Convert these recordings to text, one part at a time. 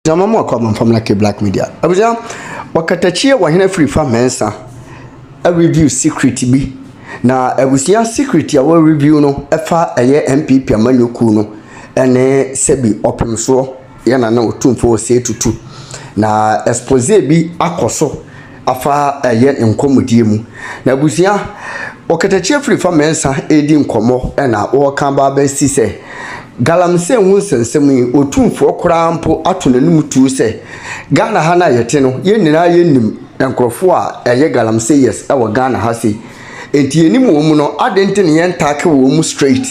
na mama kwa from like black media abuja Okatakyie wahene Afrifa mensa a review secret bi na abusia secret ya wa review no efa eye MPP amanyoku no ene sebi opemso ya na Otumfuo se tutu na Exp0sed bi akoso afa eye nkomodie mu na abusia Okatakyie Afrifa mensa edi nkomo na wo kan ba ba si se Galamseyers hunsensem yi Otumfuo korampo atonanum tu se Ghana ha na yete no ye nyina ye nim enkrofo a eye Galamseyers e wo Ghana ha se enti enim wo mu no adente ne yen take wo mu straight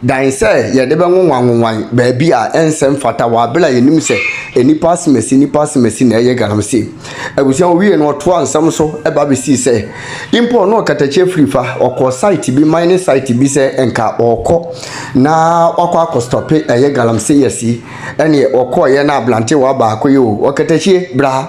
dan se ye de be nwanwan ba bi a ensem fata wa bela yenim se enipa simesi na eye Galamseyers abusia wie no to ansam so e ba be si se impo no Okatakyie Afrifa okọ site bi mining site bi se enka okọ na wakwa stope eye Galamseyers ene okọ ye na ablante wa ba akoyo Okatakyie bla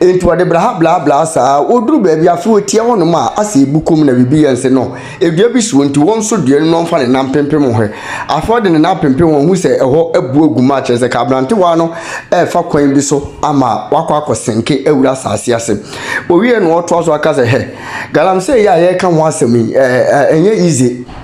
enti de bla sa oduru ba bi afi otie wono ma ase bukom na bibi yense no edua bi so nti won so dua no mfa ne nampempem ho afode ne nampempem ho hu se eho abu aguma kyerese ka ablante wa no fa kwan bi so ama wakwa senke ewura sase ase owie no oto so aka se he Galamseyers ya ye ka ho asemi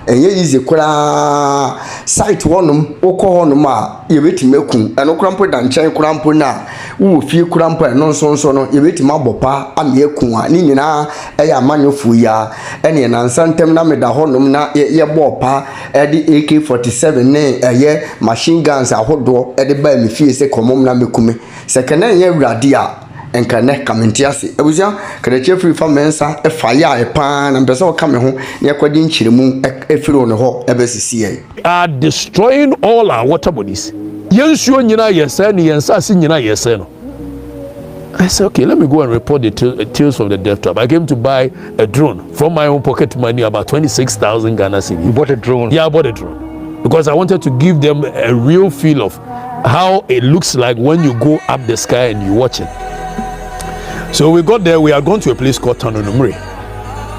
enye easy kura site wonum okọ honum a yebetimeku eno kurampo da nchen kurampo na wo fie kurampo eno nso no yebetima bopa ameku a ni nyina eya amanyofu ya ene na nsantem na meda honum na ye bopa edi AK47 ne eye machine guns ahodo edi ba me fie se komom na mekume sekene ye wrade a enkane kamentiase abuja Okatakyie Afrifa mensa e fire e pa na mpese o kame ho ne kwadi nchiremu efiro ne ho ebesisi are destroying all our water bodies. Yensuo nyina yese ne yensase nyina yese no. I said, okay, let me go and report the tales of the death trap. I came to buy a drone from my own pocket money, about 26,000 Ghana cedis. You bought a drone? Yeah, I bought a drone because I wanted to give them a real feel of how it looks like when you go up the sky and you watch it. So we got there. We are going to a place called Tanonumre.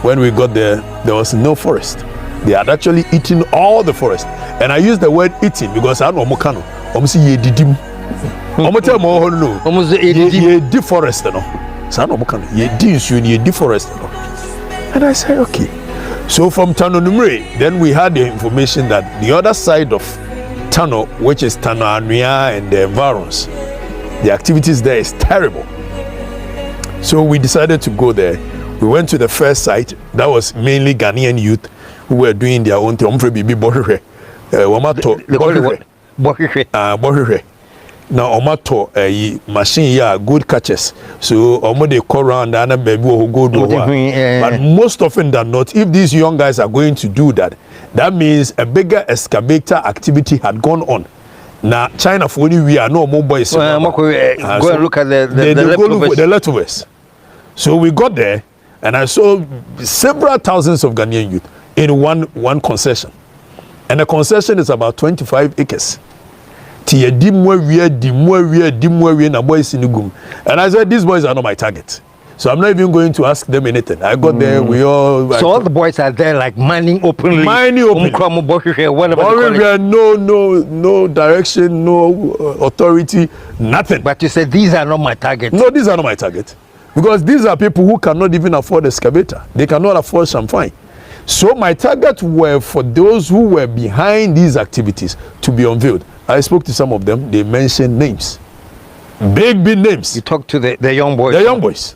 When we got there, there was no forest. They had actually eaten all the forest. And I use the word eating because I don't know Mokano. Almost ye didim. Almost tell more no. Almost ye deforest no. So I don't know Mokano. Ye dinsu ye deforest no. And I said, okay. So from Tanonumre, then we had the information that the other side of Tano, which is Tano Anua and the environs, the activities there is terrible. So we decided to go there. We went to the first site. That was mainly Ghanaian youth who were doing their own thing. Now omato machine ya good catches. So they call around and baby who go do. But most often than not, if these young guys are going to do that, that means a bigger excavator activity had gone on. Now China for we are no more boys. Go and look at the leftovers. So we got there and I saw several thousands of Ghanaian youth in one concession. And the concession is about 25 acres. And I said, these boys are not my target. So I'm not even going to ask them anything. I got there, we all... So all the boys are there like mining openly? Mining openly. No direction, no authority, nothing. But you said, these are not my target. No, these are not my target. Because these are people who cannot even afford excavator. They cannot afford champagne. So my target were for those who were behind these activities to be unveiled. I spoke to some of them. They mentioned names. Big names. You talked to the young boys. The young boys.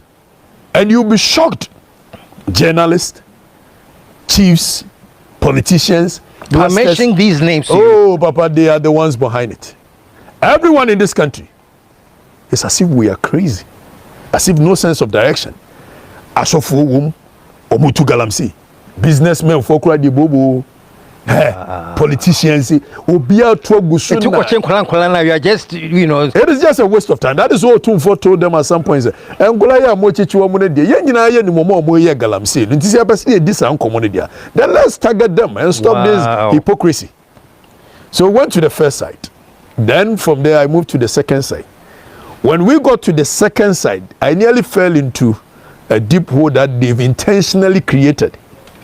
And you'll be shocked. Journalists, chiefs, politicians. You are mentioning these names. Oh, Papa, they are the ones behind it. Everyone in this country. It's as if we are crazy. As if no sense of direction. Asofo Omutu Galamseyers. Businessmen for the bobo. Politicians, you are just, you know, it is just a waste of time. That is what Otumfuo told them at some point. And then let's target them and stop this hypocrisy. So we went to the first site. Then from there I moved to the second site. When we got to the second site, I nearly fell into a deep hole that they've intentionally created.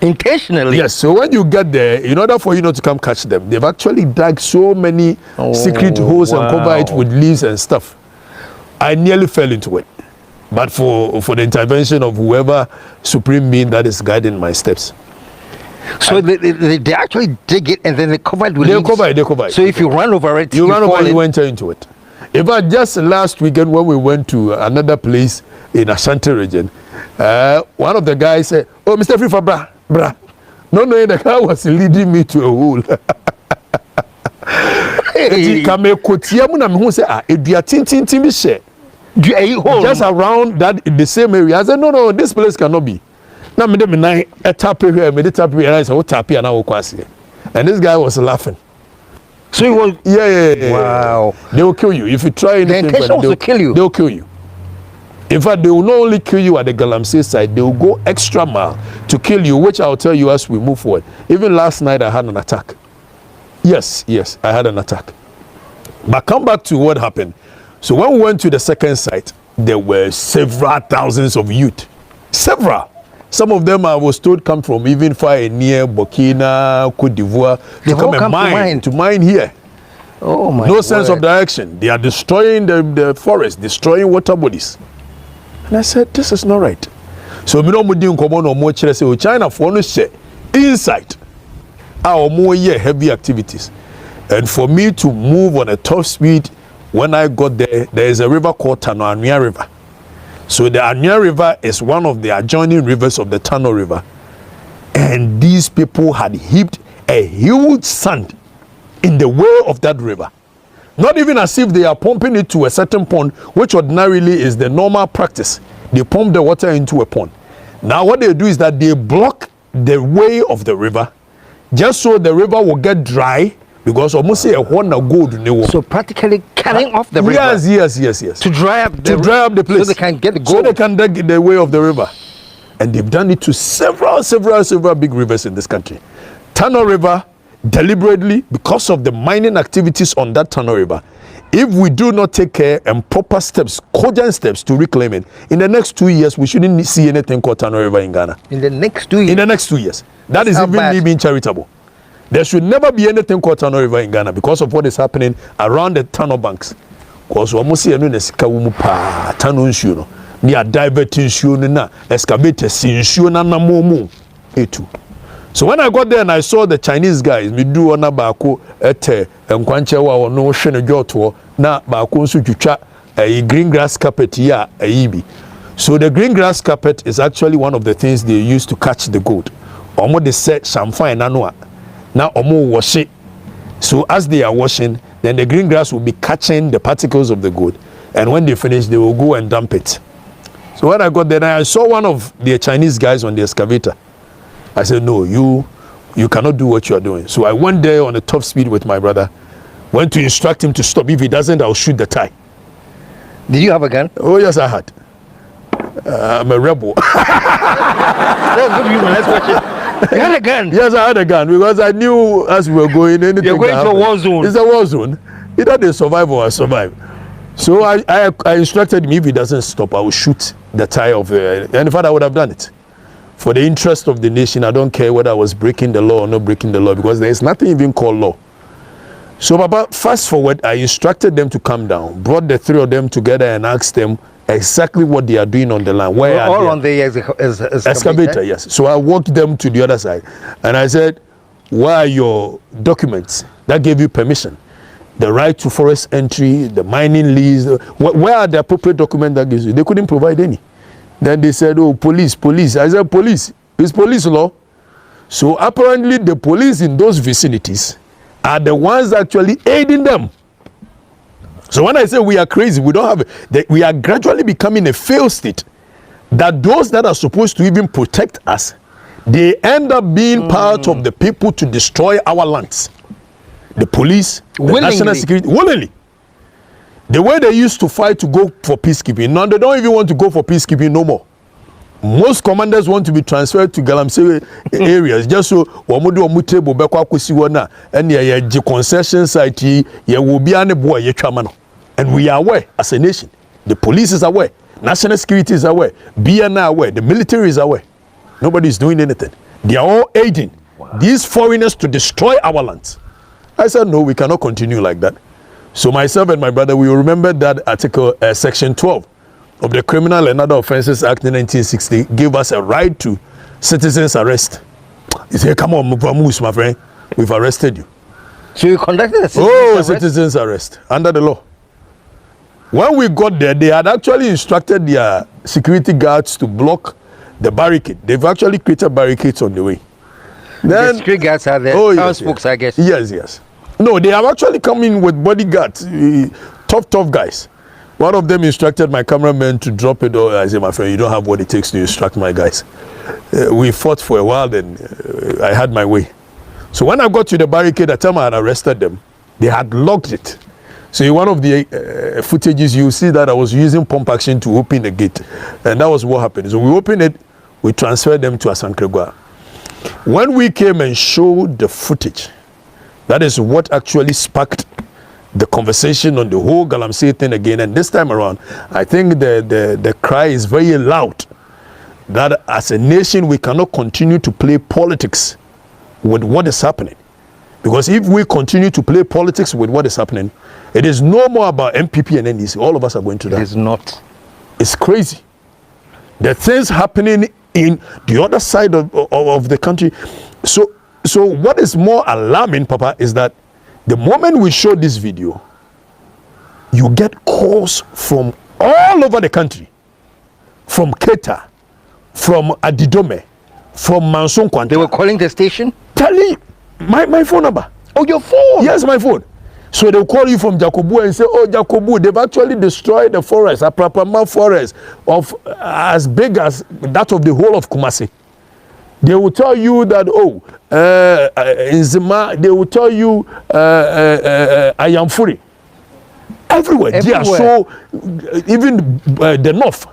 Intentionally. Yes, so when you get there, in order for you not to come catch them, they've actually dug so many secret holes and cover it with leaves and stuff. I nearly fell into it. But for the intervention of whoever supreme being that is guiding my steps. So they actually dig it and then they cover it with leaves? They cover it. So if you run over it, you enter into it. In fact, just last weekend when we went to another place in Ashanti region, one of the guys said, "Oh, Mr. Afrifa, brah. No, the guy was leading me to a hole." Just around that in the same area. I said, no, this place cannot be. Now me tap here, and I said, "What tap here now?" And this guy was laughing. So he was. Yeah. Wow. They will kill you if you try anything. The intention was to kill you. They will kill you. In fact, they will not only kill you at the Galamseyers side, they will go extra mile to kill you, which I'll tell you as we move forward. Even last night, I had an attack. Yes, I had an attack. But come back to what happened. So when we went to the second site, there were several thousands of youth. Several. Some of them, I was told, come from even far and near Burkina, Cote d'Ivoire, to come and mine here. Oh my No word. sense of direction. They are destroying the forest, destroying water bodies. And I said, this is not right. So we don't do no more China for no share inside our more heavy activities. And for me to move on a top speed, when I got there, there is a river called Tanoania River. So the Anya River is one of the adjoining rivers of the Tano River. And these people had heaped a huge sand in the way of that river. Not even as if they are pumping it to a certain pond, which ordinarily is the normal practice. They pump the water into a pond. Now what they do is that they block the way of the river, just so the river will get dry, because almost say a gold. So practically cutting off the river. Yes. To dry up the place. So they can get the gold. So they can dig the way of the river. And they've done it to several big rivers in this country. Tano River, deliberately, because of the mining activities on that Tano River, if we do not take care and proper steps, cogent steps to reclaim it, in the next 2 years, we shouldn't see anything called Tano River in Ghana. In the next 2 years? In the next 2 years. That is even me being charitable. There should never be anything called Tano River in Ghana because of what is happening around the Tano banks. Because we almost see a Tano issue. They are diverting issue na excavators issue na momu etu. So when I got there and I saw the Chinese guys, me do ona baako ete nkwanche wa no hwe ne dwoto na baako nso twitwa a green grass carpet here ayibi. So the green grass carpet is actually one of the things they use to catch the gold. Omo they set champagne nanoa. Now omo wash it. So as they are washing, then the green grass will be catching the particles of the gold, and when they finish, they will go and dump it. So when I got there, I saw one of the Chinese guys on the excavator. I said, no, you cannot do what you are doing. So I went there on a top speed with my brother, went to instruct him to stop. If he doesn't, I'll shoot the tie. Did you have a gun? Oh yes, I had. I'm a rebel. That's good. My next question. You had a gun? Yes, I had a gun because I knew as we were going, anything. You're going to a war zone. It's a war zone. Either they survive or I survive. So I instructed him, if he doesn't stop, I will shoot the tie of the. And in fact, I would have done it. For the interest of the nation, I don't care whether I was breaking the law or not breaking the law, because there is nothing even called law. So, Papa, fast forward, I instructed them to come down, brought the three of them together and asked them exactly what they are doing on the land. Where all are on the excavator? Yes. So I walked them to the other side and I said, where are your documents that gave you permission? The right to forest entry, the mining lease, where are the appropriate documents that gives you? They couldn't provide any. Then they said, oh, police. I said, police. It's police law. So apparently the police in those vicinities are the ones actually aiding them. So when I say we are crazy, we don't have, we are gradually becoming a failed state, that those that are supposed to even protect us, they end up being part of the people to destroy our lands. The police, the national security, willingly. The way they used to fight to go for peacekeeping, now they don't even want to go for peacekeeping no more. Most commanders want to be transferred to Galamseyers areas just so wamudu omutebo bekwa kwesi wona ene ye concession site ye will be an boy ye twama no. And we are aware as a nation. The police is aware, national security is aware, BNI aware, the military is aware. Nobody is doing anything. They are all aiding these foreigners to destroy our lands. I said, no, we cannot continue like that. So myself and my brother, we remember that article, section 12 of the Criminal and Other Offences Act in 1960 gave us a right to citizens arrest. He said, come on, Moose, my friend, we've arrested you. So you conducted a citizens arrest under the law. When we got there, they had actually instructed their security guards to block the barricade. They've actually created barricades on the way. Then, the security guards are there, town spokes, I guess. Yes. No, they have actually come in with bodyguards, tough guys. One of them instructed my cameraman to drop it. I said, my friend, you don't have what it takes to instruct my guys. We fought for a while, then I had my way. So when I got to the barricade, the time I had arrested them, they had locked it. So in one of the footages, you see that I was using pump action to open the gate. And that was what happened. So we opened it, we transferred them to Asankregua. When we came and showed the footage, that is what actually sparked the conversation on the whole Galamsey thing again. And this time around, I think the cry is very loud that as a nation, we cannot continue to play politics with what is happening. Because if we continue to play politics with what is happening, it is no more about MPP and NDC. All of us are going to die. It is not. It's crazy. The things happening in the other side of the country. So what is more alarming, Papa, is that the moment we show this video, you get calls from all over the country. From Keta, from Adidome, from Manson Kwanta. They were calling the station? Telling my phone number. Oh, your phone? Yes, my phone. So they'll call you from Jacobu and say, oh, Jacobu, they've actually destroyed the forest, a Prapama forest of as big as that of the whole of Kumasi. They will tell you that, in Zima, they will tell you, Ayamfuri. Everywhere. They are so, even the north.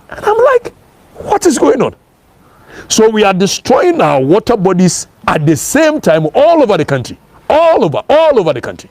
And I'm like, what is going on? So we are destroying our water bodies at the same time all over the country. All over the country.